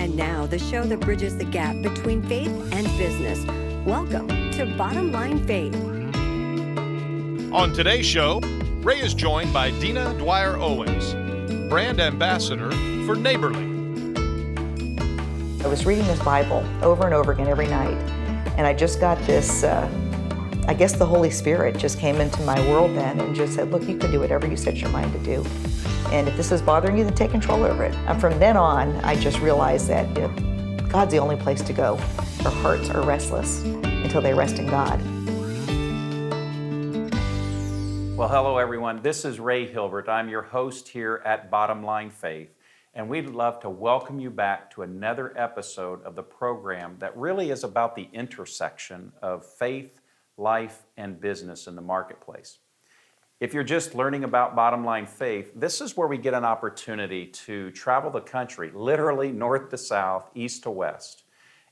And now, the show that bridges the gap between faith and business. Welcome to Bottom Line Faith. On today's show, Ray is joined by Dina Dwyer-Owens, brand ambassador for Neighborly. I was reading this Bible over and over again every night, and I just got this, I guess the Holy Spirit just came into my world then and just said, look, you can do whatever you set your mind to do. And if this is bothering you, then take control over it. And from then on, I just realized that God's the only place to go. Our hearts are restless until they rest in God. Well, hello everyone. This is Ray Hilbert. I'm your host here at Bottom Line Faith, and we'd love to welcome you back to another episode of the program that really is about the intersection of faith, life, and business in the marketplace. If you're just learning about Bottom Line Faith, this is where we get an opportunity to travel the country, literally north to south, east to west,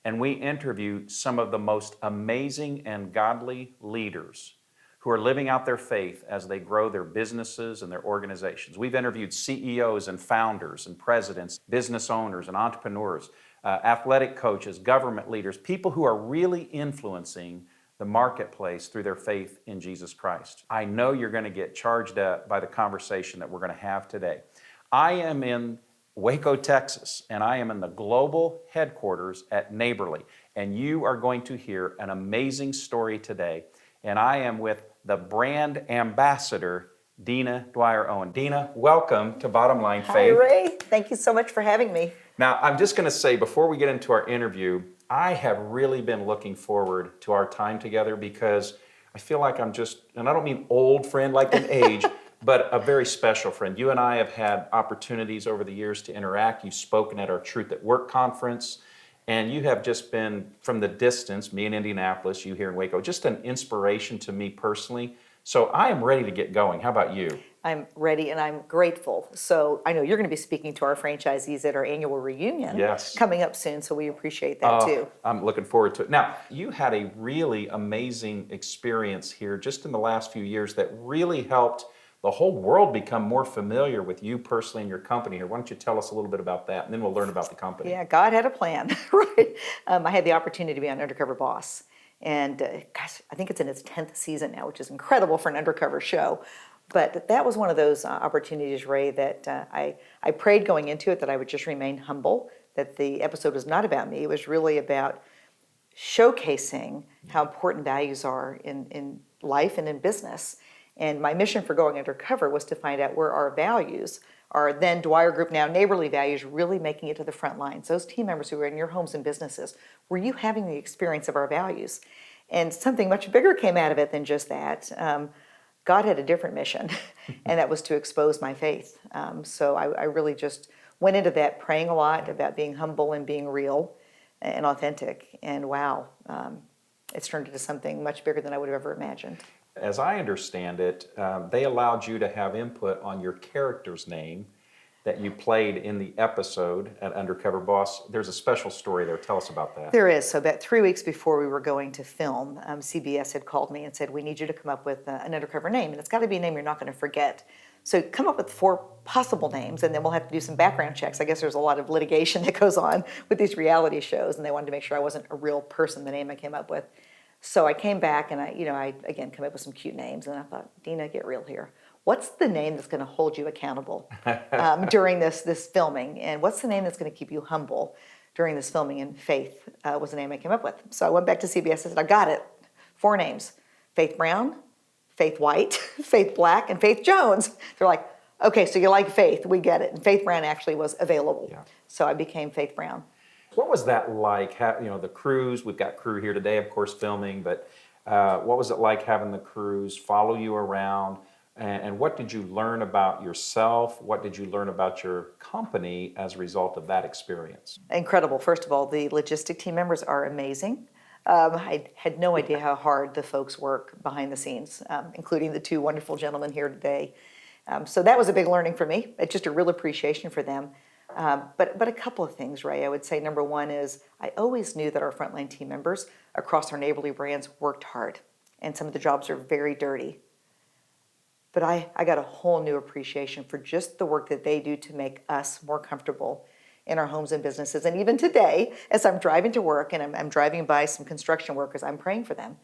and we interview some of the most amazing and godly leaders who are living out their faith as they grow their businesses and their organizations. We've interviewed CEOs and founders and presidents, business owners and entrepreneurs, athletic coaches, government leaders, people who are really influencing the marketplace through their faith in Jesus Christ. I know you're going to get charged up by the conversation that we're going to have today. I am in Waco, Texas, and I am in the global headquarters at Neighborly, and you are going to hear an amazing story today. And I am with the brand ambassador, Dina Dwyer-Owens. Dina, welcome to Bottom Line Faith. Hi, Ray. Thank you so much for having me. Now, I'm just going to say, before we get into our interview, I have really been looking forward to our time together because I feel like I'm just, and I don't mean old friend like in age, but a very special friend. You and I have had opportunities over the years to interact. You've spoken at our Truth at Work conference, and you have just been, from the distance, me in Indianapolis, you here in Waco, just an inspiration to me personally. So I am ready to get going. How about you? I'm ready and I'm grateful. So I know you're going to be speaking to our franchisees at our annual reunion coming up soon, so we appreciate that too. I'm looking forward to it. Now, you had a really amazing experience here just in the last few years that really helped the whole world become more familiar with you personally and your company here. Why don't you tell us a little bit about that, and then we'll learn about the company. Yeah, God had a plan, right? I had the opportunity to be on Undercover Boss. And gosh, I think it's in its 10th season now, which is incredible for an undercover show. But that was one of those opportunities, Ray, that I prayed going into it that I would just remain humble, that the episode was not about me. It was really about showcasing how important values are in life and in business. And my mission for going undercover was to find out where our values, our then Dwyer Group, now Neighborly values, really making it to the front lines. Those team members who are in your homes and businesses, were you having the experience of our values? And something much bigger came out of it than just that. God had a different mission, and that was to expose my faith. So I really just went into that praying a lot about being humble and being real and authentic. And wow, it's turned into something much bigger than I would have ever imagined. As I understand it, they allowed you to have input on your character's name that you played in the episode at Undercover Boss. There's a special story there. Tell us about that. There is. So about 3 weeks before we were going to film, CBS had called me and said, we need you to come up with an undercover name, and it's got to be a name you're not going to forget. So come up with 4 possible names, and then we'll have to do some background checks. I guess there's a lot of litigation that goes on with these reality shows, and they wanted to make sure I wasn't a real person, the name I came up with. So I came back and I again came up with some cute names, and I thought, Dina, get real here. What's the name that's going to hold you accountable during this filming? And what's the name that's going to keep you humble during this filming? And Faith was the name I came up with. So I went back to CBS and said, I got it. 4 names: Faith Brown, Faith White, Faith Black, and Faith Jones. They're like, okay, so you like Faith, we get it. And Faith Brown actually was available. Yeah. So I became Faith Brown. What was that like? The crews, we've got crew here today, of course, filming, but what was it like having the crews follow you around? And what did you learn about yourself? What did you learn about your company as a result of that experience? Incredible. First of all, the logistic team members are amazing. I had no idea how hard the folks work behind the scenes, including the 2 wonderful gentlemen here today. So that was a big learning for me. It's just a real appreciation for them. But a couple of things, Ray. I would say number one is I always knew that our frontline team members across our Neighborly brands worked hard, and some of the jobs are very dirty. But I got a whole new appreciation for just the work that they do to make us more comfortable in our homes and businesses. And even today, as I'm driving to work and I'm driving by some construction workers, I'm praying for them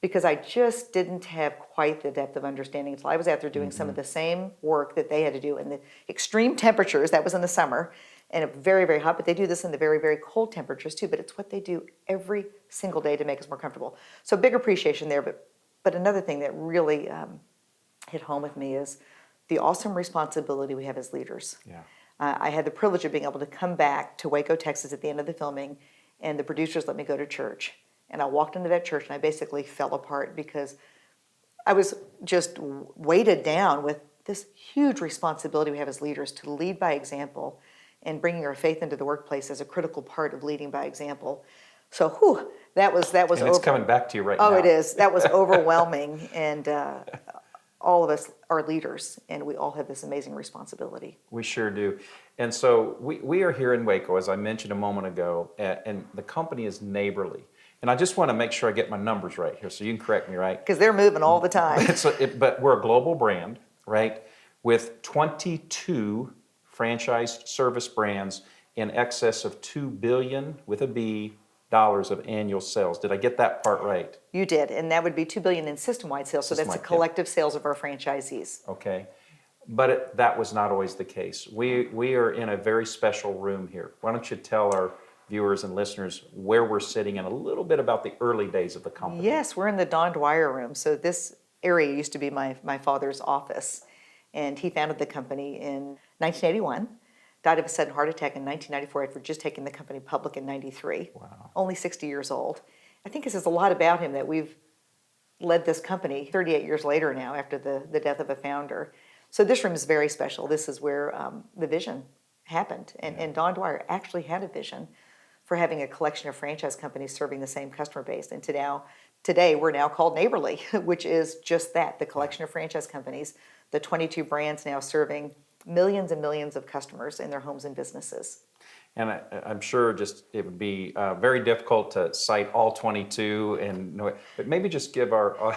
because I just didn't have quite the depth of understanding until I was out there doing some of the same work that they had to do in the extreme temperatures. That was in the summer and it very, very hot, but they do this in the very, very cold temperatures too. But it's what they do every single day to make us more comfortable. So big appreciation there. But another thing that really hit home with me is the awesome responsibility we have as leaders. Yeah. I had the privilege of being able to come back to Waco, Texas at the end of the filming, and the producers let me go to church. And I walked into that church and I basically fell apart because I was just weighted down with this huge responsibility we have as leaders to lead by example, and bringing our faith into the workplace as a critical part of leading by example. So, that was And it's coming back to you right now. Oh, it is. That was overwhelming, and all of us are leaders, and we all have this amazing responsibility. We sure do. And so we are here in Waco, as I mentioned a moment ago, and the company is Neighborly. And I just want to make sure I get my numbers right here, so you can correct me, right? Because they're moving all the time. But we're a global brand, right, with 22 franchised service brands in excess of $2 billion, with a B, dollars of annual sales. Did I get that part right? You did, and that would be $2 billion in system-wide sales, so that's the System-wide, collective sales of our franchisees. Okay. But that was not always the case. We are in a very special room here. Why don't you tell our viewers and listeners where we're sitting and a little bit about the early days of the company? Yes, we're in the Don Dwyer room. So this area used to be my father's office, and he founded the company in 1981. Died of a sudden heart attack in 1994 after just taking the company public in 93. Wow. Only 60 years old. I think it says a lot about him that we've led this company 38 years later now after the death of a founder. So this room is very special. This is where the vision happened. And Don Dwyer actually had a vision for having a collection of franchise companies serving the same customer base. And today we're now called Neighborly, which is just that, the collection of franchise companies, the 22 brands now serving millions and millions of customers in their homes and businesses. And I'm sure just it would be very difficult to cite all 22, but maybe just give our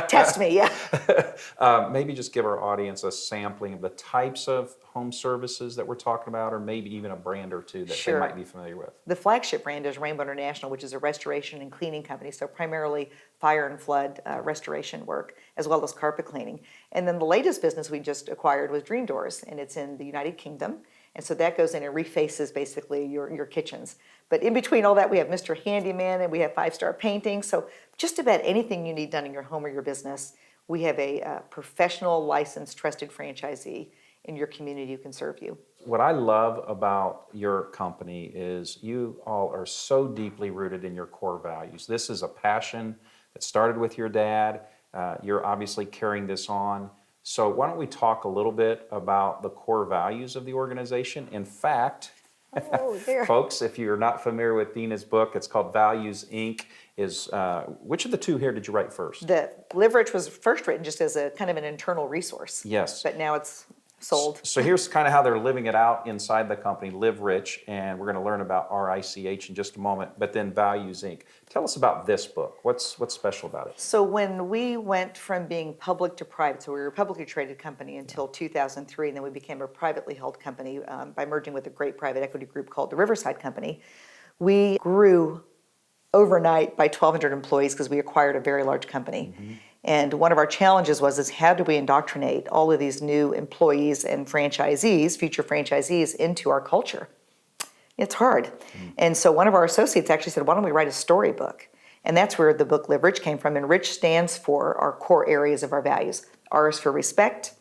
Test me, yeah. maybe just give our audience a sampling of the types of home services that we're talking about, or maybe even a brand or two that Sure. they might be familiar with. The flagship brand is Rainbow International, which is a restoration and cleaning company, so primarily fire and flood restoration work, as well as carpet cleaning. And then the latest business we just acquired was Dream Doors, and it's in the United Kingdom. And so that goes in and refaces basically your kitchens. But in between all that, we have Mr. Handyman and we have 5-star painting. So just about anything you need done in your home or your business, we have a professional, licensed, trusted franchisee in your community who can serve you. What I love about your company is you all are so deeply rooted in your core values. This is a passion that started with your dad. You're obviously carrying this on. So why don't we talk a little bit about the core values of the organization? In fact, folks, if you're not familiar with Dina's book, it's called Values, Inc. Which of the two here did you write first? The Live Rich was first written just as a kind of an internal resource. Yes. But now it's sold. So here's kind of how they're living it out inside the company, Live Rich, and we're going to learn about RICH in just a moment, but then Values, Inc. Tell us about this book. What's special about it? So when we went from being public to private, so we were a publicly traded company until 2003, and then we became a privately held company by merging with a great private equity group called the Riverside Company. We grew overnight by 1,200 employees because we acquired a very large company. Mm-hmm. And one of our challenges was how do we indoctrinate all of these new employees and franchisees, future franchisees, into our culture? It's hard. Mm-hmm. And so one of our associates actually said, why don't we write a storybook? And that's where the book Live Rich came from. And Rich stands for our core areas of our values. R is for respect,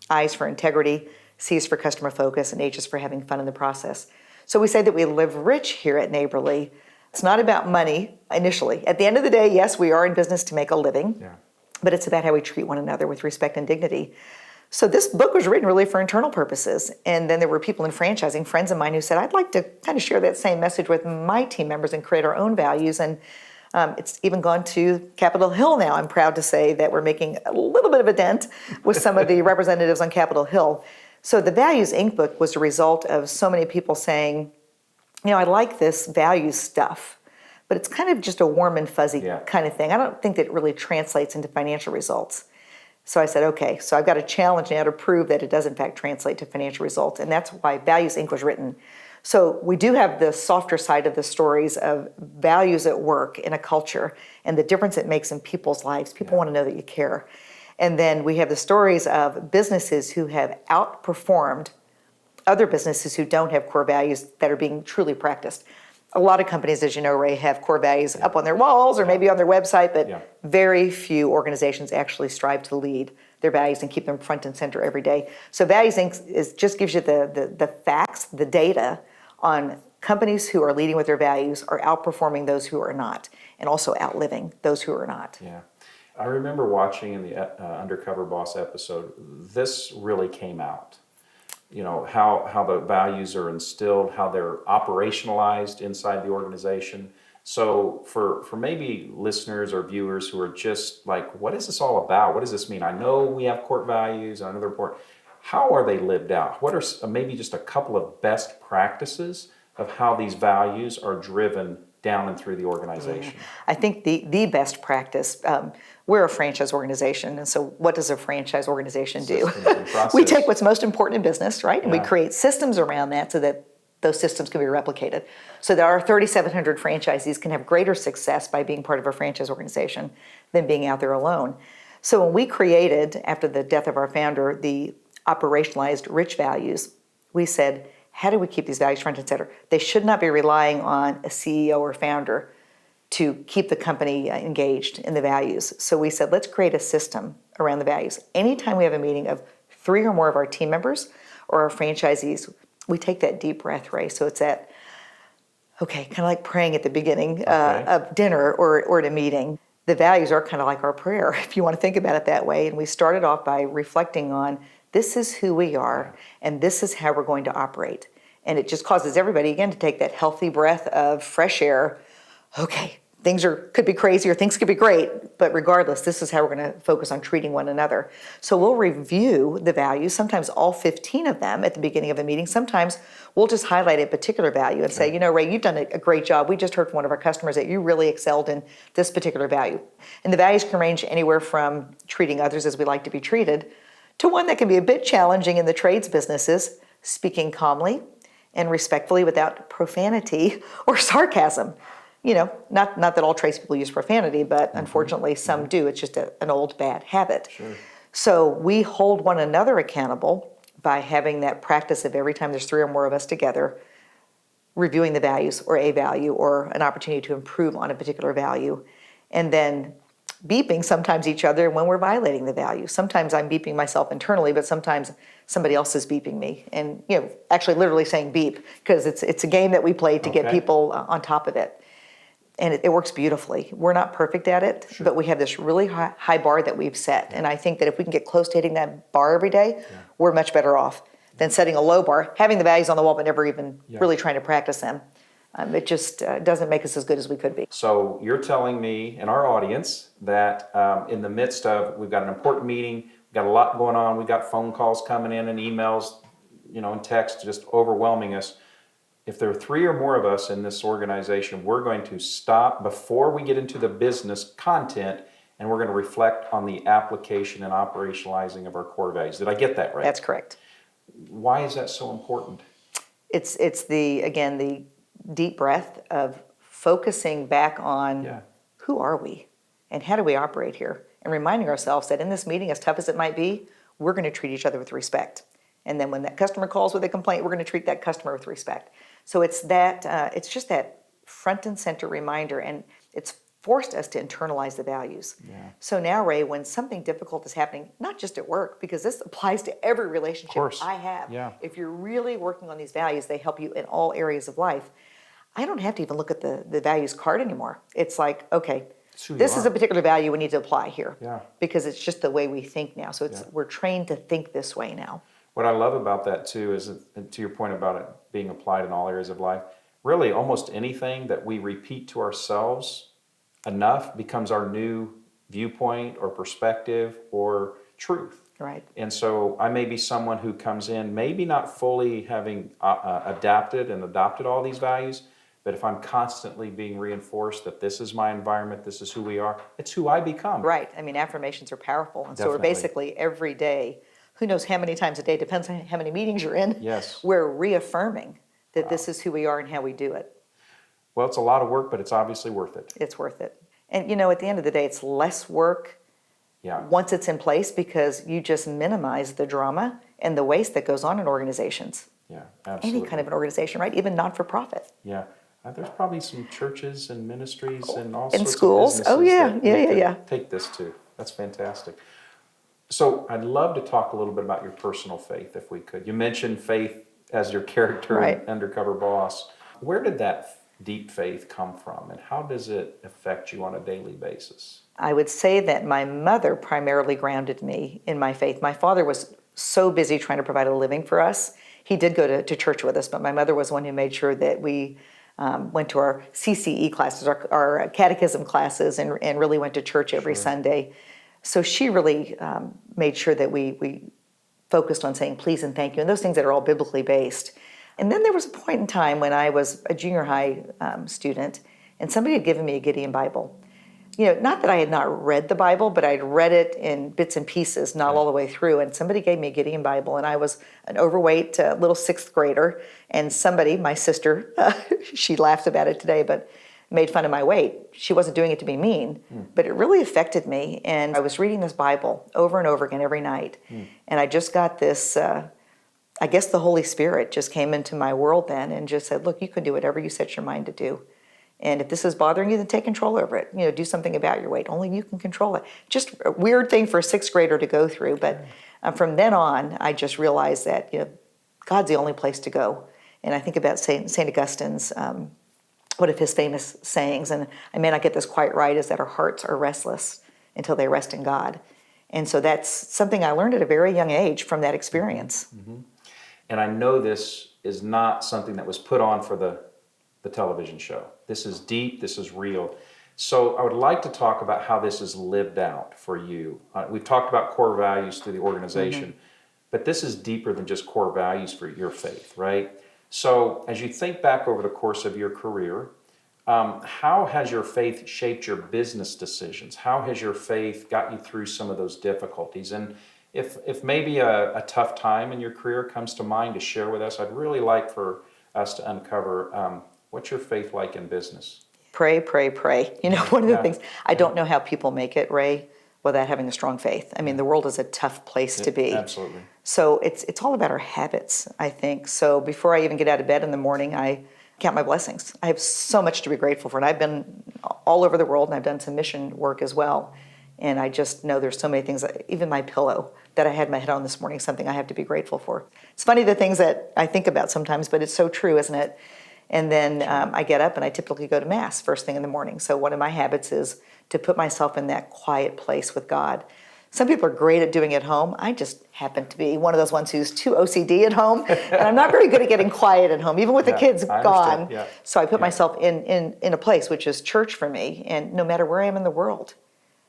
I is for integrity, C is for customer focus, and H is for having fun in the process. So we say that we live rich here at Neighborly. It's not about money initially. At the end of the day, yes, we are in business to make a living. Yeah. But it's about how we treat one another with respect and dignity. So this book was written really for internal purposes. And then there were people in franchising, friends of mine, who said, I'd like to kind of share that same message with my team members and create our own values. And it's even gone to Capitol Hill now. I'm proud to say that we're making a little bit of a dent with some of the representatives on Capitol Hill. So the Values Inc. book was a result of so many people saying, I like this values stuff, but it's kind of just a warm and fuzzy kind of thing. I don't think that it really translates into financial results. So I said, okay, so I've got a challenge now to prove that it does in fact translate to financial results. And that's why Values Inc. was written. So we do have the softer side of the stories of values at work in a culture and the difference it makes in people's lives. People want to know that you care. And then we have the stories of businesses who have outperformed other businesses who don't have core values that are being truly practiced. A lot of companies, as you know, Ray, have core values up on their walls or maybe on their website, but very few organizations actually strive to lead their values and keep them front and center every day. So Values Inc. Just gives you the facts, the data on companies who are leading with their values are outperforming those who are not, and also outliving those who are not. Yeah. I remember watching in the Undercover Boss episode, this really came out. You know, how the values are instilled, how they're operationalized inside the organization. So for maybe listeners or viewers who are just like, what is this all about? What does this mean? I know we have core values, I know they're important. How are they lived out? What are maybe just a couple of best practices of how these values are driven down and through the organization? I think the best practice, we're a franchise organization, and so what does a franchise organization do? We take what's most important in business, right? And we create systems around that so that those systems can be replicated. So that our 3,700 franchisees can have greater success by being part of a franchise organization than being out there alone. So when we created, after the death of our founder, the operationalized rich values, we said, how do we keep these values front and center? They should not be relying on a CEO or founder to keep the company engaged in the values. So we said, let's create a system around the values. Anytime we have a meeting of 3 or more of our team members or our franchisees, we take that deep breath, Ray. So it's that, okay, kind of like praying at the beginning of dinner or at a meeting. The values are kind of like our prayer, if you want to think about it that way. And we started off by reflecting on, this is who we are, and this is how we're going to operate. And it just causes everybody, again, to take that healthy breath of fresh air. Okay, things could be crazy or things could be great, but regardless, this is how we're going to focus on treating one another. So we'll review the values, sometimes all 15 of them at the beginning of a meeting. Sometimes we'll just highlight a particular value and say, you know, Ray, you've done a great job. We just heard from one of our customers that you really excelled in this particular value. And the values can range anywhere from treating others as we like to be treated to one that can be a bit challenging in the trades businesses, speaking calmly and respectfully without profanity or sarcasm. You know, not that all tradespeople use profanity, but unfortunately some do. It's just an old bad habit. Sure. So we hold one another accountable by having that practice of every time there's 3 or more of us together, reviewing the values or a value or an opportunity to improve on a particular value, and then beeping sometimes each other when we're violating the value. Sometimes I'm beeping myself internally, but sometimes somebody else is beeping me. And, you know, actually literally saying beep, because it's a game that we play to get people on top of it. And it works beautifully. We're not perfect at it, but we have this really high bar that we've set. And I think that if we can get close to hitting that bar every day, we're much better off than setting a low bar, having the values on the wall, but never even really trying to practice them. It just doesn't make us as good as we could be. So you're telling me and our audience that in the midst of, we've got an important meeting, we've got a lot going on, we've got phone calls coming in and emails, you know, and text just overwhelming us. If there are 3 or more of us in this organization, we're going to stop before we get into the business content, and we're going to reflect on the application and operationalizing of our core values. Did I get that right? That's correct. Why is that so important? It's the deep breath of focusing back on who are we and how do we operate here, and reminding ourselves that in this meeting, as tough as it might be, we're going to treat each other with respect. And then when that customer calls with a complaint, we're going to treat that customer with respect. So it's that it's just that front and center reminder, and it's forced us to internalize the values. So now, Ray, when something difficult is happening, not just at work, because this applies to every relationship I have. If you're really working on these values, they help you in all areas of life. I don't have to even look at the values card anymore. It's like, okay, this is a particular value we need to apply here, because it's just the way we think now. So we're trained to think this way now. What I love about that too is, to your point about it being applied in all areas of life, really almost anything that we repeat to ourselves enough becomes our new viewpoint or perspective or truth. Right. And so I may be someone who comes in, maybe not fully having adapted and adopted all these values, but if I'm constantly being reinforced that this is my environment, this is who we are, it's who I become. Right. I mean, affirmations are powerful. And so we're basically every day, who knows how many times a day, depends on how many meetings you're in, we're reaffirming that this is who we are and how we do it. Well, it's a lot of work, but it's obviously worth it. It's worth it. And at the end of the day, it's less work once it's in place, because you just minimize the drama and the waste that goes on in organizations. Yeah, absolutely. Any kind of an organization, right? Even non-for-profit. Yeah. There's probably some churches and ministries and all And sorts schools. of businesses Oh, yeah. that Yeah, we yeah, could yeah. take this to. That's fantastic. So I'd love to talk a little bit about your personal faith, if we could. You mentioned faith as your character Right. and undercover boss. Where did that deep faith come from, and how does it affect you on a daily basis? I would say that my mother primarily grounded me in my faith. My father was so busy trying to provide a living for us. He did go to church with us, but my mother was one who made sure that we went to our CCE classes, our catechism classes, and really went to church every Sunday. So she really made sure that we focused on saying please and thank you, and those things that are all biblically based. And then there was a point in time when I was a junior high student, and somebody had given me a Gideon Bible. Not that I had not read the Bible, but I'd read it in bits and pieces, not all the way through. And somebody gave me a Gideon Bible, and I was an overweight little sixth grader. And somebody, my sister, she laughs about it today, but made fun of my weight. She wasn't doing it to be mean, but it really affected me. And I was reading this Bible over and over again every night. And I just got this, I guess the Holy Spirit just came into my world then and just said, look, you can do whatever you set your mind to do. And if this is bothering you, then take control over it. Do something about your weight. Only you can control it. Just a weird thing for a sixth grader to go through. But from then on, I just realized that God's the only place to go. And I think about St. Augustine's, one of his famous sayings, and I may not get this quite right, is that our hearts are restless until they rest in God. And so that's something I learned at a very young age from that experience. Mm-hmm. And I know this is not something that was put on for the television show. This is deep, this is real. So I would like to talk about how this is lived out for you. We've talked about core values through the organization, but this is deeper than just core values for your faith, right? So as you think back over the course of your career, how has your faith shaped your business decisions? How has your faith got you through some of those difficulties? And if maybe a tough time in your career comes to mind to share with us, I'd really like for us to uncover what's your faith like in business? Pray, pray, pray. One of the things, I don't know how people make it, Ray, without having a strong faith. I mean, the world is a tough place to be. Absolutely. So it's all about our habits, I think. So before I even get out of bed in the morning, I count my blessings. I have so much to be grateful for. And I've been all over the world, and I've done some mission work as well. And I just know there's so many things, even my pillow that I had my head on this morning, something I have to be grateful for. It's funny the things that I think about sometimes, but it's so true, isn't it? And then I get up and I typically go to Mass first thing in the morning. So one of my habits is to put myself in that quiet place with God. Some people are great at doing it at home. I just happen to be one of those ones who's too OCD at home. And I'm not very good at getting quiet at home, even with the kids gone. Yeah. So I put myself in a place, which is church for me. And no matter where I am in the world,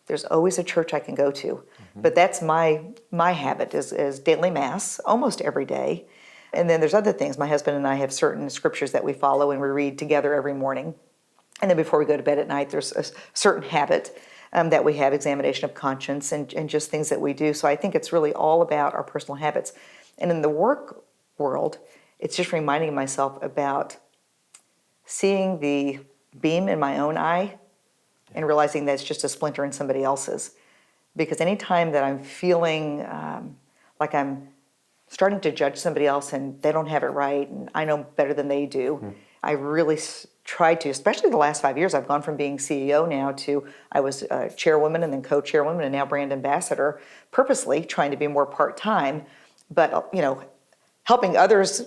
there's always a church I can go to. But that's my habit is daily Mass, almost every day. And then there's other things. My husband and I have certain scriptures that we follow and we read together every morning. And then before we go to bed at night, there's a certain habit that we have, examination of conscience and just things that we do. So I think it's really all about our personal habits. And in the work world, it's just reminding myself about seeing the beam in my own eye and realizing that it's just a splinter in somebody else's. Because anytime that I'm feeling like I'm starting to judge somebody else and they don't have it right and I know better than they do, I really tried to, especially the last 5 years, I've gone from being CEO now to I was chairwoman and then co-chairwoman and now brand ambassador, purposely trying to be more part-time, but helping others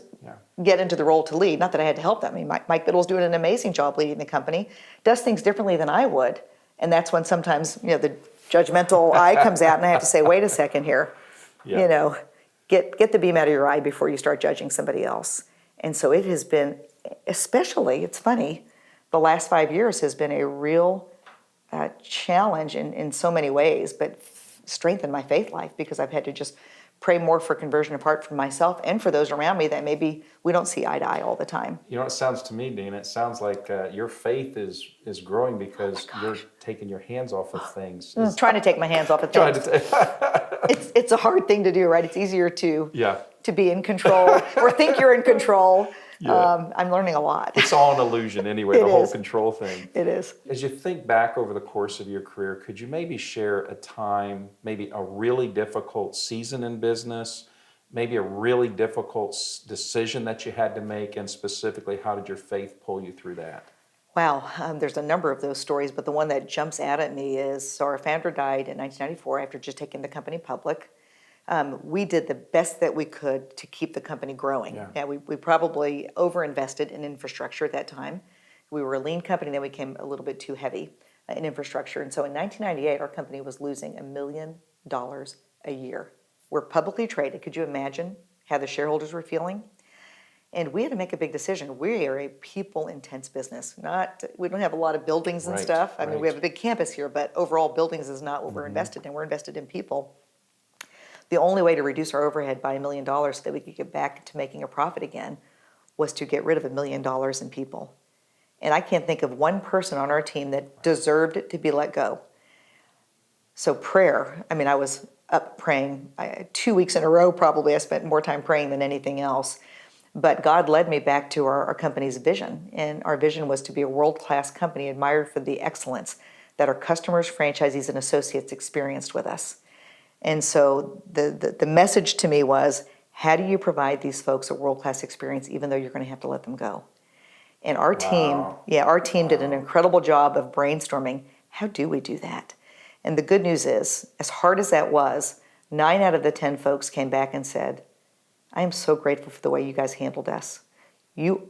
get into the role to lead. Not that I had to help them. I mean, Mike Biddle's doing an amazing job leading the company, does things differently than I would, and that's when sometimes the judgmental eye comes out and I have to say, wait a second here, get the beam out of your eye before you start judging somebody else. And so it has been, especially, it's funny, the last 5 years has been a real challenge in so many ways, but strengthened my faith life because I've had to just pray more for conversion apart from myself and for those around me that maybe we don't see eye to eye all the time. It sounds to me, Dina, it sounds like your faith is growing because you're taking your hands off of things. Trying to take my hands off of things. It's a hard thing to do, right? It's easier to be in control or think you're in control. I'm learning a lot. It's all an illusion anyway, It the whole is. control thing. It is. As you think back over the course of your career, could you maybe share a time, maybe a really difficult season in business, maybe a really difficult decision that you had to make, and specifically, how did your faith pull you through that? Wow, there's a number of those stories, but the one that jumps out at me is, so our founder died in 1994 after just taking the company public. We did the best that we could to keep the company growing. Yeah. We probably overinvested in infrastructure at that time. We were a lean company, then we became a little bit too heavy in infrastructure. And so in 1998, our company was losing $1 million a year. We're publicly traded. Could you imagine how the shareholders were feeling? And we had to make a big decision. We are a people-intense business. We don't have a lot of buildings and stuff. I mean, we have a big campus here, but overall buildings is not what we're invested in. We're invested in people. The only way to reduce our overhead by $1 million so that we could get back to making a profit again was to get rid of $1 million in people. And I can't think of one person on our team that deserved to be let go. So prayer, I mean, I was up praying 2 weeks in a row probably. I spent more time praying than anything else. But God led me back to our company's vision. And our vision was to be a world-class company admired for the excellence that our customers, franchisees, and associates experienced with us. And so the message to me was, how do you provide these folks a world-class experience even though you're going to have to let them go? And our team did an incredible job of brainstorming, how do we do that? And the good news is, as hard as that was, 9 out of the 10 folks came back and said, I am so grateful for the way you guys handled us. You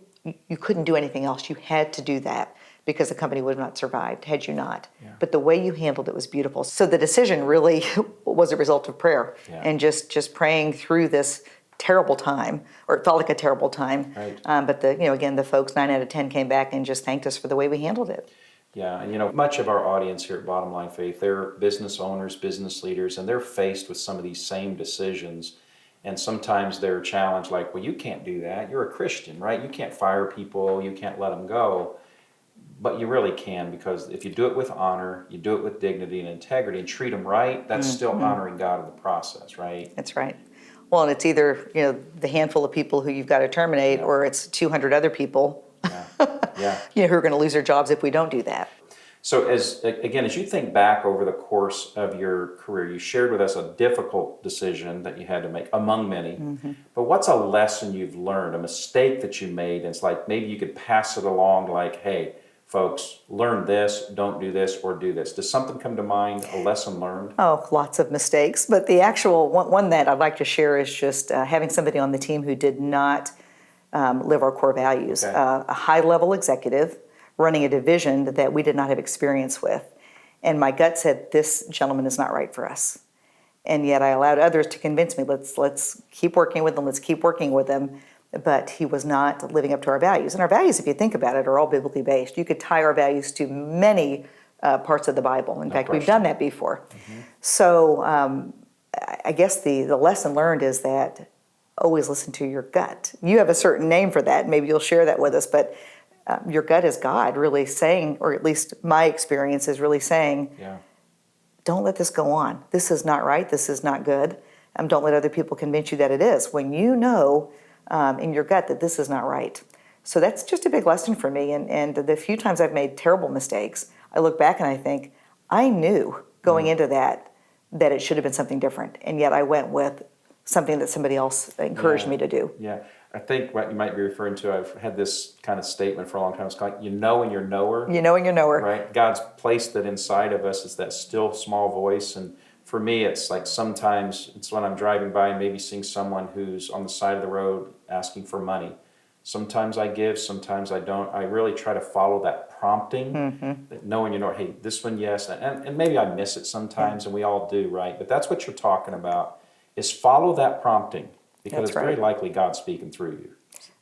couldn't do anything else. You had to do that because the company would have not survived had you not. Yeah. But the way you handled it was beautiful. So the decision really was a result of prayer and just praying through this terrible time, or it felt like a terrible time. Right. But again, the folks, 9 out of 10 came back and just thanked us for the way we handled it. Yeah, and much of our audience here at Bottom Line Faith, they're business owners, business leaders, and they're faced with some of these same decisions. And sometimes they're challenged like, well, you can't do that. You're a Christian, right? You can't fire people. You can't let them go. But you really can, because if you do it with honor, you do it with dignity and integrity and treat them right, that's still honoring God in the process, right? That's right. Well, and it's either, the handful of people who you've got to terminate or it's 200 other people who are going to lose their jobs if we don't do that. So as you think back over the course of your career, you shared with us a difficult decision that you had to make among many, but what's a lesson you've learned, a mistake that you made, and it's like maybe you could pass it along like, hey, folks, learn this, don't do this, or do this. Does something come to mind, a lesson learned? Oh, lots of mistakes, but the actual one that I'd like to share is just having somebody on the team who did not live our core values. Okay. A high-level executive running a division that we did not have experience with. And my gut said, this gentleman is not right for us. And yet I allowed others to convince me, let's keep working with him, let's keep working with him. But he was not living up to our values. And our values, if you think about it, are all biblically based. You could tie our values to many parts of the Bible. In fact, we've done that before. So I guess the lesson learned is that always listen to your gut. You have a certain name for that. Maybe you'll share that with us. But your gut is God really saying, or at least my experience is really saying, don't let this go on. This is not right. This is not good. Don't let other people convince you that it is. When you know in your gut that this is not right. So that's just a big lesson for me. And the few times I've made terrible mistakes, I look back and I think, I knew going into that it should have been something different. And yet I went with something that somebody else encouraged me to do. Yeah. I think what you might be referring to, I've had this kind of statement for a long time. It's like, you know and you're knower. You know and you're knower. Right? God's placed that inside of us. It's that still small voice. And for me, it's like sometimes it's when I'm driving by and maybe seeing someone who's on the side of the road asking for money. Sometimes I give, sometimes I don't. I really try to follow that prompting, that knowing, hey, this one, yes. And maybe I miss it sometimes, and we all do, right? But that's what you're talking about, is follow that prompting. Because it's very likely God's speaking through you.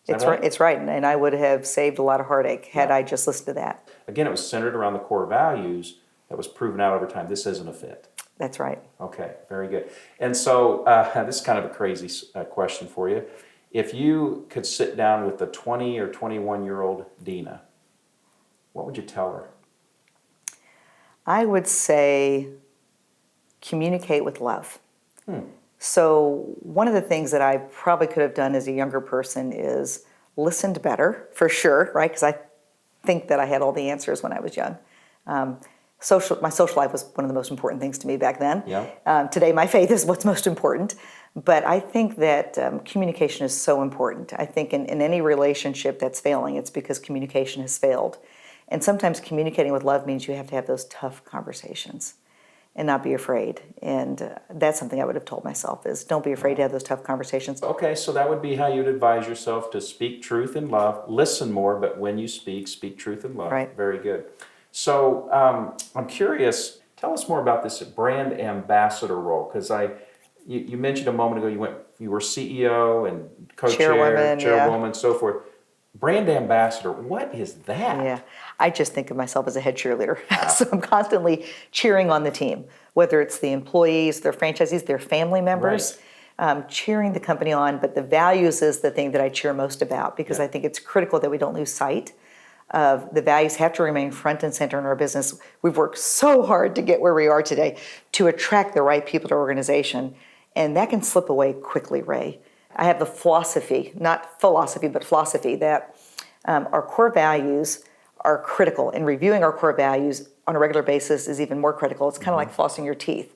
It's right? It's right, and I would have saved a lot of heartache had I just listened to that. Again, it was centered around the core values that was proven out over time. This isn't a fit. That's right. Okay, very good. And so this is kind of a crazy question for you. If you could sit down with the 20 or 21-year-old Dina, what would you tell her? I would say communicate with love. So one of the things that I probably could have done as a younger person is listened better, for sure, right? Because I think that I had all the answers when I was young. My social life was one of the most important things to me back then. Yeah. Today, my faith is what's most important. But I think that communication is so important. I think in any relationship that's failing, it's because communication has failed. And sometimes communicating with love means you have to have those tough conversations and not be afraid. And that's something I would have told myself is don't be afraid to have those tough conversations. Okay, so that would be how you'd advise yourself to speak truth in love, listen more, but when you speak truth in love. Right. Very good. So I'm curious, tell us more about this brand ambassador role, because you mentioned a moment ago you were CEO and co-chair, chairwoman, so forth. Brand ambassador, what is that? Yeah, I just think of myself as a head cheerleader. So I'm constantly cheering on the team, whether it's the employees, their franchisees, their family members, cheering the company on. But the values is the thing that I cheer most about because I think it's critical that we don't lose sight of the values have to remain front and center in our business. We've worked so hard to get where we are today to attract the right people to our organization, and that can slip away quickly, Ray. I have the philosophy, not philosophy, but philosophy that our core values are critical, and reviewing our core values on a regular basis is even more critical. It's kind of like flossing your teeth.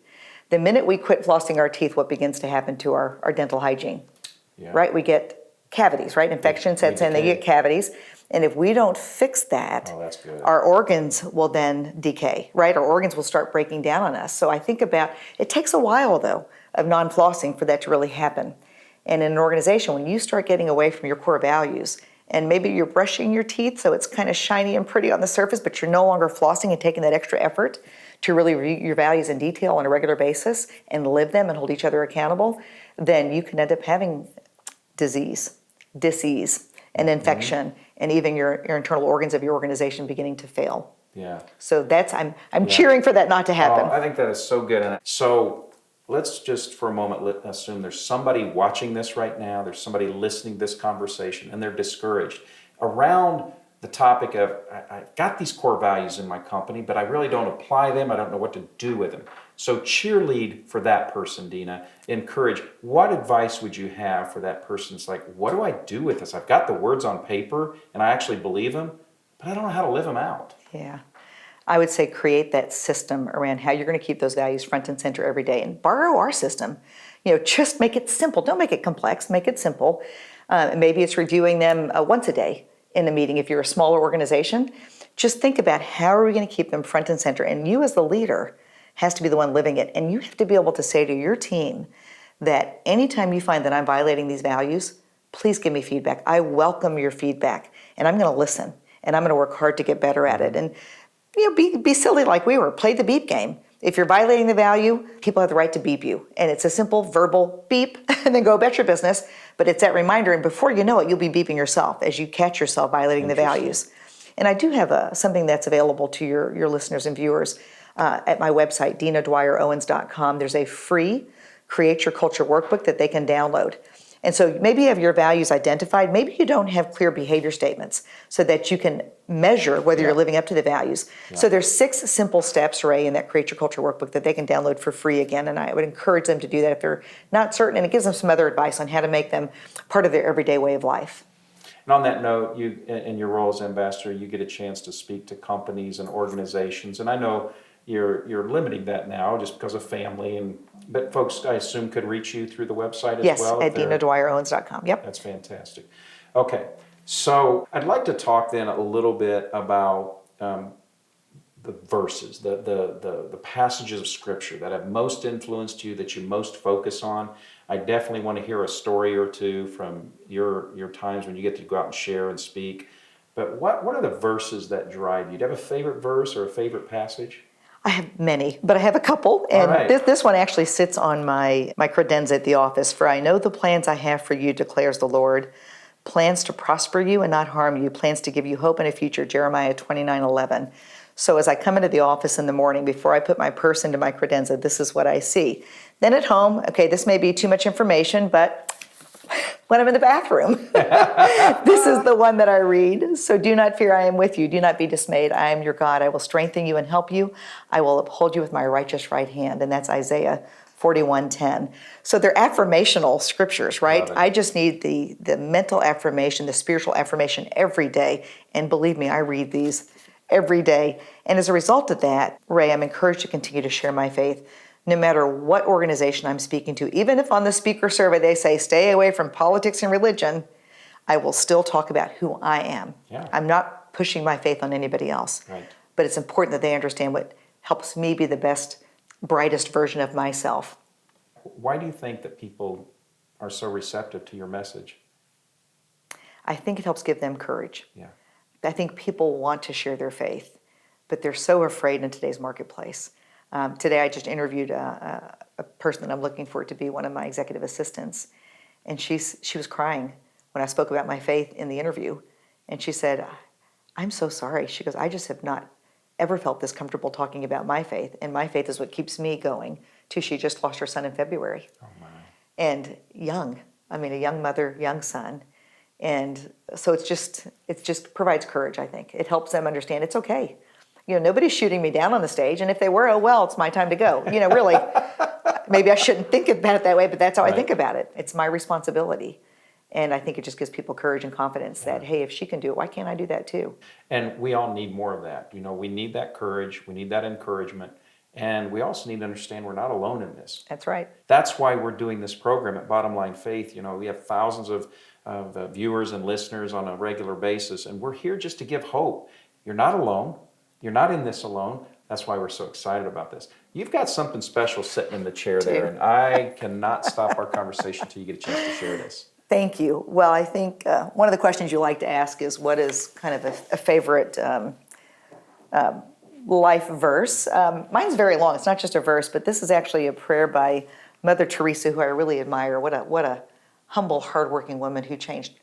The minute we quit flossing our teeth, what begins to happen to our dental hygiene? Right? We get cavities, right? Infection sets in, they get cavities. And if we don't fix that, our organs will then decay, right? Our organs will start breaking down on us. So I think about, it takes a while though of non-flossing for that to really happen. And in an organization, when you start getting away from your core values, and maybe you're brushing your teeth so it's kind of shiny and pretty on the surface, but you're no longer flossing and taking that extra effort to really review your values in detail on a regular basis and live them and hold each other accountable, then you can end up having disease, and infection, and even your internal organs of your organization beginning to fail. Yeah. So that's I'm cheering for that not to happen. Oh, I think that is so good. And so let's just for a moment assume there's somebody watching this right now, there's somebody listening to this conversation, and they're discouraged around the topic of, I've got these core values in my company, but I really don't apply them. I don't know what to do with them. So cheerlead for that person, Dina. Encourage. What advice would you have for that person? It's like, what do I do with this? I've got the words on paper, and I actually believe them, but I don't know how to live them out. Yeah. I would say create that system around how you're going to keep those values front and center every day, and borrow our system. Just make it simple. Don't make it complex. Make it simple. Maybe it's reviewing them once a day in a meeting. If you're a smaller organization, just think about how are we going to keep them front and center. And you as the leader has to be the one living it. And you have to be able to say to your team that anytime you find that I'm violating these values, please give me feedback. I welcome your feedback, and I'm going to listen, and I'm going to work hard to get better at it. And be silly like we were. Play the beep game. If you're violating the value, people have the right to beep you. And it's a simple verbal beep, and then go about your business. But it's that reminder, and before you know it, you'll be beeping yourself as you catch yourself violating the values. And I do have something that's available to your listeners and viewers at my website, Dwyer-Owens.com. There's a free Create Your Culture workbook that they can download. And so maybe you have your values identified. Maybe you don't have clear behavior statements so that you can measure whether you're living up to the values. So there's 6 simple steps, Ray, in that Create Your Culture workbook that they can download for free again. And I would encourage them to do that if they're not certain. And it gives them some other advice on how to make them part of their everyday way of life. And on that note, you, in your role as ambassador, you get a chance to speak to companies and organizations. And I know you're limiting that now just because of family, but folks, I assume, could reach you through the website as well? Yes, at Dwyer-Owens.com. Yep. That's fantastic. Okay, so I'd like to talk then a little bit about the verses, the passages of Scripture that have most influenced you, that you most focus on. I definitely want to hear a story or two from your times when you get to go out and share and speak. But what are the verses that drive you? Do you have a favorite verse or a favorite passage? I have many, but I have a couple. And this one actually sits on my credenza at the office. For I know the plans I have for you, declares the Lord. Plans to prosper you and not harm you. Plans to give you hope and a future, Jeremiah 29:11. So as I come into the office in the morning, before I put my purse into my credenza, this is what I see. Then at home, okay, this may be too much information, but when I'm in the bathroom, this is the one that I read. So do not fear, I am with you. Do not be dismayed. I am your God. I will strengthen you and help you. I will uphold you with my righteous right hand. And that's Isaiah 41:10. So they're affirmational scriptures, right? Love it. I just need the mental affirmation, the spiritual affirmation every day. And believe me, I read these every day. And as a result of that, Ray, I'm encouraged to continue to share my faith no matter what organization I'm speaking to. Even if on the speaker survey they say, stay away from politics and religion, I will still talk about who I am. Yeah. I'm not pushing my faith on anybody else. Right. But it's important that they understand what helps me be the best, brightest version of myself. Why do you think that people are so receptive to your message? I think it helps give them courage. Yeah. I think people want to share their faith, but they're so afraid in today's marketplace. Today I just interviewed a person that I'm looking for to be one of my executive assistants, and she was crying when I spoke about my faith in the interview, and she said, I'm so sorry. She goes, I just have not ever felt this comfortable talking about my faith, and my faith is what keeps me going. She just lost her son in February. Oh, my. And young, a young mother, young son. And so it just provides courage, I think. It helps them understand it's okay. Nobody's shooting me down on the stage, and if they were, oh well, it's my time to go. Really, maybe I shouldn't think about it that way, but that's how I think about it. It's my responsibility. And I think it just gives people courage and confidence that, hey, if she can do it, why can't I do that too? And we all need more of that. We need that courage, we need that encouragement, and we also need to understand we're not alone in this. That's right. That's why we're doing this program at Bottom Line Faith. We have thousands of viewers and listeners on a regular basis, and we're here just to give hope. You're not alone. You're not in this alone. That's why we're so excited about this. You've got something special sitting in the chair there, and I cannot stop our conversation until you get a chance to share this. Thank you. Well, I think one of the questions you like to ask is what is kind of a favorite life verse. Mine's very long. It's not just a verse, but this is actually a prayer by Mother Teresa, who I really admire. What a humble, hardworking woman who changed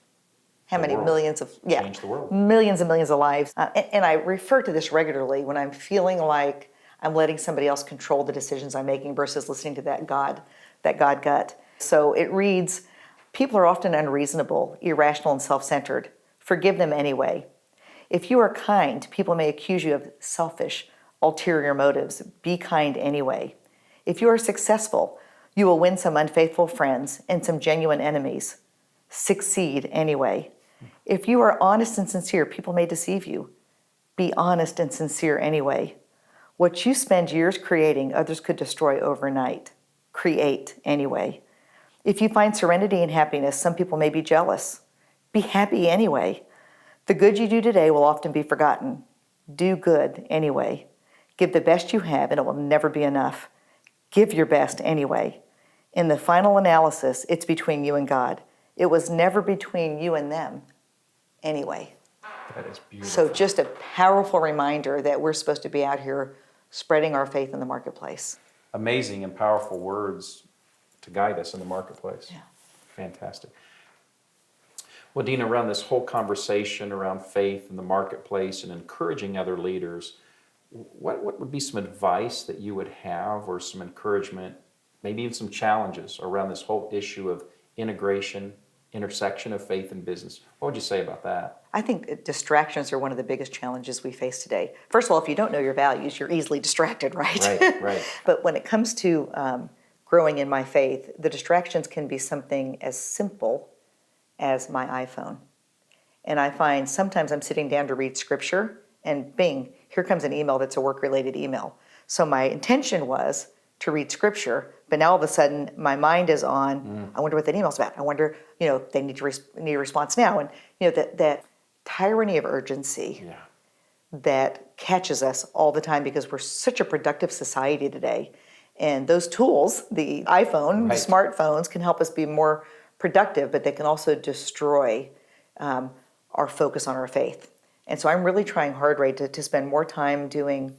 how many millions of Changed the world. millions and millions of lives. And I refer to this regularly when I'm feeling like I'm letting somebody else control the decisions I'm making versus listening to that God gut. So it reads, people are often unreasonable, irrational, and self-centered. Forgive them anyway. If you are kind, people may accuse you of selfish, ulterior motives. Be kind anyway. If you are successful, you will win some unfaithful friends and some genuine enemies. Succeed anyway. If you are honest and sincere, people may deceive you. Be honest and sincere anyway. What you spend years creating, others could destroy overnight. Create anyway. If you find serenity and happiness, some people may be jealous. Be happy anyway. The good you do today will often be forgotten. Do good anyway. Give the best you have, and it will never be enough. Give your best anyway. In the final analysis, it's between you and God. It was never between you and them anyway. That is beautiful. So just a powerful reminder that we're supposed to be out here spreading our faith in the marketplace. Amazing and powerful words to guide us in the marketplace. Yeah. Fantastic. Well, Dina, around this whole conversation around faith in the marketplace and encouraging other leaders, what would be some advice that you would have, or some encouragement, maybe even some challenges around this whole issue of intersection of faith and business? What would you say about that? I think distractions are one of the biggest challenges we face today. First of all, if you don't know your values, you're easily distracted, right? Right. But when it comes to growing in my faith, the distractions can be something as simple as my iPhone. And I find sometimes I'm sitting down to read scripture, and bing, here comes an email that's a work-related email. So my intention was to read scripture, but now all of a sudden my mind is on, I wonder what that email's about. I wonder, they need a response now. And that tyranny of urgency that catches us all the time, because we're such a productive society today. And those tools, the iPhone, the smartphones, can help us be more productive, but they can also destroy our focus on our faith. And so I'm really trying hard, Ray, to spend more time doing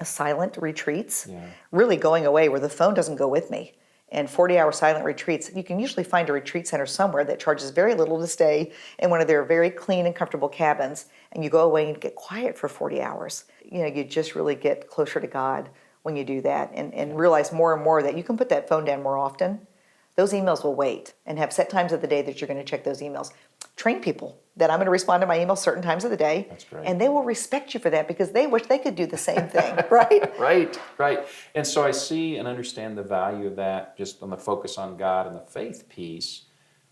silent retreats, really going away where the phone doesn't go with me. And 40-hour silent retreats, you can usually find a retreat center somewhere that charges very little to stay in one of their very clean and comfortable cabins, and you go away and get quiet for 40 hours. You just really get closer to God when you do that, and realize more and more that you can put that phone down more often. Those emails will wait, and have set times of the day that you're going to check those emails. train people that I'm going to respond to my emails certain times of the day. That's great. And they will respect you for that because they wish they could do the same thing, right? Right. And so I see and understand the value of that just on the focus on God and the faith piece.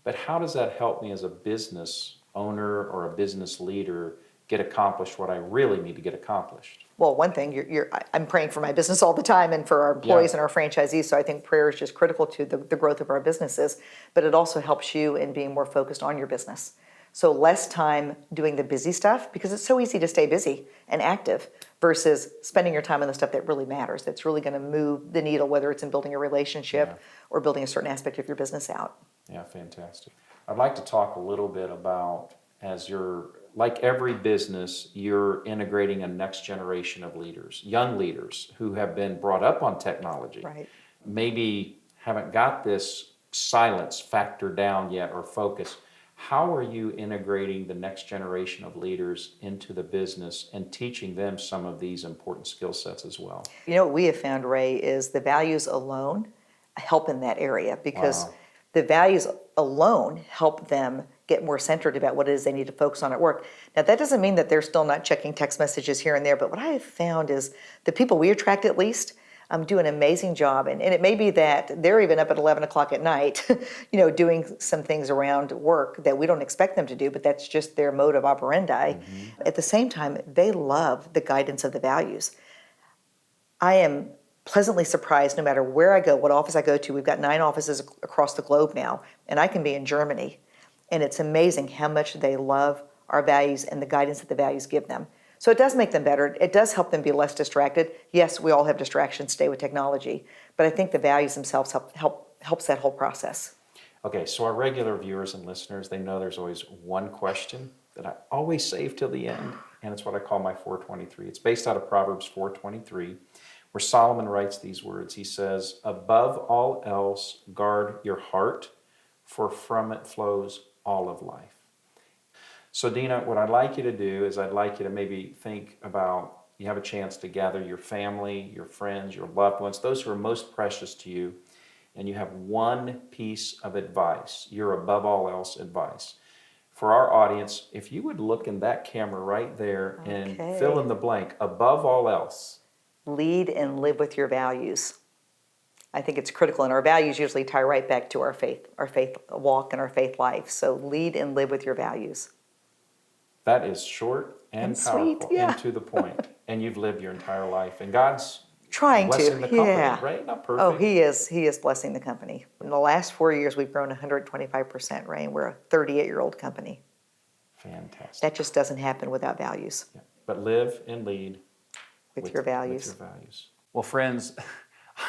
But how does that help me as a business owner or a business leader get accomplished what I really need to get accomplished? Well, one thing, I'm praying for my business all the time and for our employees and our franchisees, so I think prayer is just critical to the growth of our businesses, but it also helps you in being more focused on your business. So less time doing the busy stuff, because it's so easy to stay busy and active versus spending your time on the stuff that really matters, that's really going to move the needle, whether it's in building a relationship or building a certain aspect of your business out. Yeah, fantastic. I'd like to talk a little bit about, as you're, like every business, you're integrating a next generation of leaders, young leaders who have been brought up on technology. Right. Maybe haven't got this silence factor down yet or focus. How are you integrating the next generation of leaders into the business and teaching them some of these important skill sets as well? You know what we have found, Ray, is the values alone help in that area because the values alone help them get more centered about what it is they need to focus on at work. Now, that doesn't mean that they're still not checking text messages here and there, but what I have found is the people we attract at least do an amazing job. And it may be that they're even up at 11 o'clock at night, doing some things around work that we don't expect them to do, but that's just their mode of operandi. Mm-hmm. At the same time, they love the guidance of the values. I am pleasantly surprised no matter where I go, what office I go to. We've got 9 offices across the globe now, and I can be in Germany. And it's amazing how much they love our values and the guidance that the values give them. So it does make them better. It does help them be less distracted. Yes, we all have distractions today with technology, but I think the values themselves helps that whole process. Okay, so our regular viewers and listeners, they know there's always one question that I always save till the end, and it's what I call my 423. It's based out of Proverbs 4:23, where Solomon writes these words. He says, "Above all else, guard your heart, for from it flows all of life." So Dina, what I'd like you to do is I'd like you to maybe think about, you have a chance to gather your family, your friends, your loved ones, those who are most precious to you, and you have one piece of advice, your above all else advice. For our audience, if you would look in that camera right there and fill in the blank, above all else. Lead and live with your values. I think it's critical, and our values usually tie right back to our faith walk and our faith life. So lead and live with your values. That is short and powerful sweet, and to the point. And you've lived your entire life. And God's trying blessing to, the company, right? Not perfect. Oh, He is blessing the company. In the last 4 years, we've grown 125%, Ray, and we're a 38-year-old company. Fantastic. That just doesn't happen without values. Yeah. But live and lead with your values. With your values. Well, friends,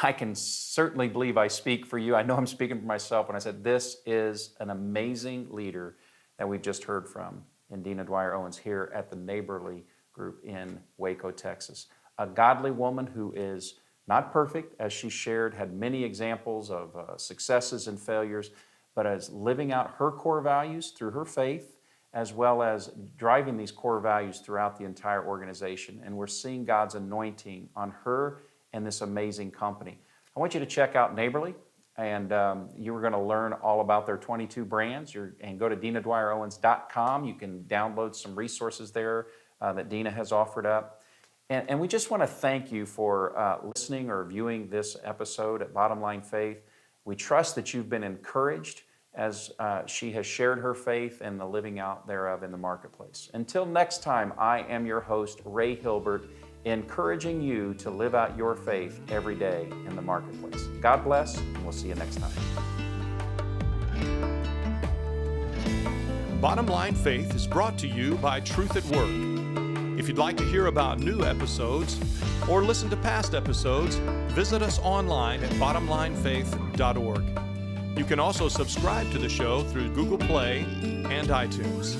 I can certainly believe I speak for you. I know I'm speaking for myself when I said this is an amazing leader that we've just heard from in Dina Dwyer-Owens here at the Neighborly Group in Waco, Texas. A godly woman who is not perfect, as she shared, had many examples of successes and failures, but as living out her core values through her faith, as well as driving these core values throughout the entire organization. And we're seeing God's anointing on her and this amazing company. I want you to check out Neighborly, and you are going to learn all about their 22 brands. And go to DinaDwyer-Owens.com. You can download some resources there that Dina has offered up. And we just want to thank you for listening or viewing this episode at Bottom Line Faith. We trust that you've been encouraged as she has shared her faith and the living out thereof in the marketplace. Until next time, I am your host, Ray Hilbert, encouraging you to live out your faith every day in the marketplace. God bless, and we'll see you next time. Bottom Line Faith is brought to you by Truth at Work. If you'd like to hear about new episodes or listen to past episodes, visit us online at bottomlinefaith.org. You can also subscribe to the show through Google Play and iTunes.